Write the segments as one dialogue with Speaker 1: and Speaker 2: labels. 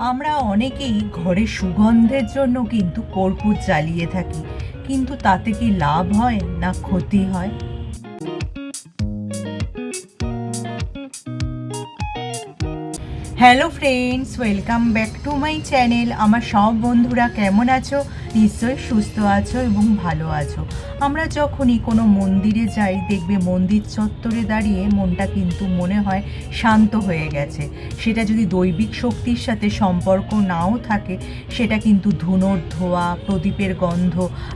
Speaker 1: আমরা অনেকেই ঘরে সুগন্ধের জন্য কিন্তু কর্পূর জ্বালিয়ে থাকি, কিন্তু তাতে কি লাভ হয় না ক্ষতি হয়? Hello friends, welcome back to my channel. আমার সব বন্ধুরা কেমন আছো? নিশ্চয়ই সুস্থ আছো এবং ভালো আছো। আমরা যখনই কোনো মন্দিরে যাই, দেখবে মন্দির চত্বরে দাঁড়িয়ে মনটা কিন্তু মনে হয় শান্ত হয়ে গেছে। সেটা যদি দৈবিক শক্তির সাথে সম্পর্ক নাও থাকে, সেটা কিন্তু ধুনোর ধোঁয়া, প্রদীপের গন্ধ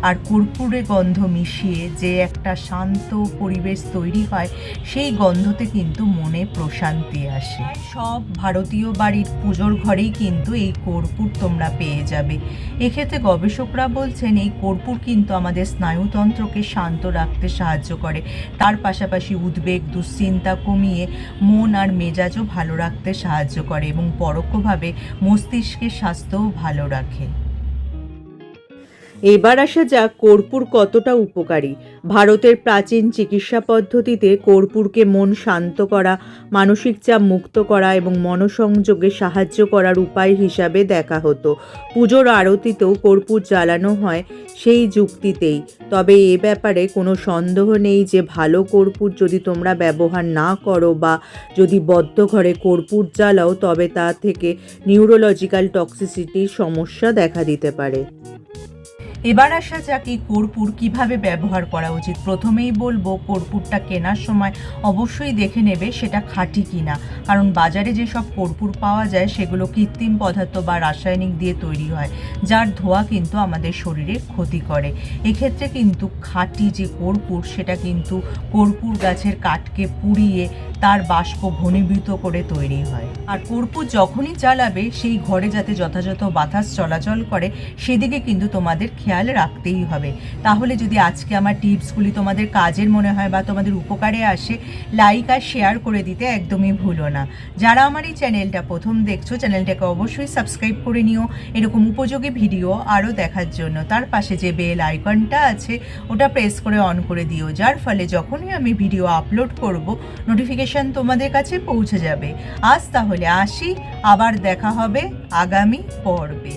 Speaker 1: আর কর্পূরের গন্ধ মিশিয়ে যে একটা শান্ত পরিবেশ তৈরি হয়, সেই গন্ধতে কিন্তু মনে প্রশান্তি আসে। সব ভারতীয় বাড়ির পুজোর ঘরেই কিন্তু এই কর্পূর তোমরা পেয়ে যাবে। এক্ষেত্রে গবেষকরা বলছেন এই কর্পূর কিন্তু আমাদের স্নায়ুতন্ত্রকে শান্ত রাখতে সাহায্য করে। তার পাশাপাশি উদ্বেগ, দুশ্চিন্তা কমিয়ে মন আর মেজাজও ভালো রাখতে সাহায্য করে এবং পরোক্ষভাবে মস্তিষ্কের স্বাস্থ্যও ভালো রাখে। এবার আসা যাক কর্পূর কতটা উপকারী। ভারতের প্রাচীন চিকিৎসা পদ্ধতিতে কর্পূরকে মন শান্ত করা, মানসিক চাপ মুক্ত করা এবং মনসংযোগে সাহায্য করার উপায় হিসাবে দেখা হতো। পুজোর আরতিতেও কর্পূর জ্বালানো হয় সেই যুক্তিতেই। তবে এ ব্যাপারে কোনো সন্দেহ নেই যে ভালো কর্পূর যদি তোমরা ব্যবহার না করো বা যদি বদ্ধ ঘরে কর্পূর জ্বালাও, তবে তা থেকে নিউরোলজিক্যাল টক্সিসিটির সমস্যা দেখা দিতে পারে। এবার আসা যাক এই কর্পূর কীভাবে ব্যবহার করা উচিত। প্রথমেই বলবো, কর্পূরটা কেনার সময় অবশ্যই দেখে নেবে সেটা খাঁটি কিনা, কারণ বাজারে যেসব কর্পূর পাওয়া যায় সেগুলো কৃত্রিম পদার্থ বা রাসায়নিক দিয়ে তৈরি হয়, যার ধোঁয়া কিন্তু আমাদের শরীরে ক্ষতি করে। এক্ষেত্রে কিন্তু খাঁটি যে কর্পূর, সেটা কিন্তু কর্পূর গাছের কাঠকে পুড়িয়ে তার বাষ্প ঘনীভূত করে তৈরি হয়। আর কর্পূর যখনই জ্বালাবে সেই ঘরে যাতে যথাযথ বাতাস চলাচল করে, সেদিকে কিন্তু তোমাদের খেয়াল রাখতেই হবে। তাহলে যদি আজকে আমার টিপসগুলি তোমাদের কাজের মনে হয় বা তোমাদের উপকারে আসে, লাইক আর শেয়ার করে দিতে একদমই ভুলো না। যারা আমার এই চ্যানেলটা প্রথম দেখছো, চ্যানেলটাকে অবশ্যই সাবস্ক্রাইব করে নিও এরকম উপযোগী ভিডিও আরও দেখার জন্য। তার পাশে যে বেল আইকনটা আছে, ওটা প্রেস করে অন করে দিও, যার ফলে যখনই আমি ভিডিও আপলোড করব, নোটিফিকেশান তোমাদের কাছে পৌঁছে যাবে। আজ তাহলে আসি, আবার দেখা হবে আগামী পর্বে।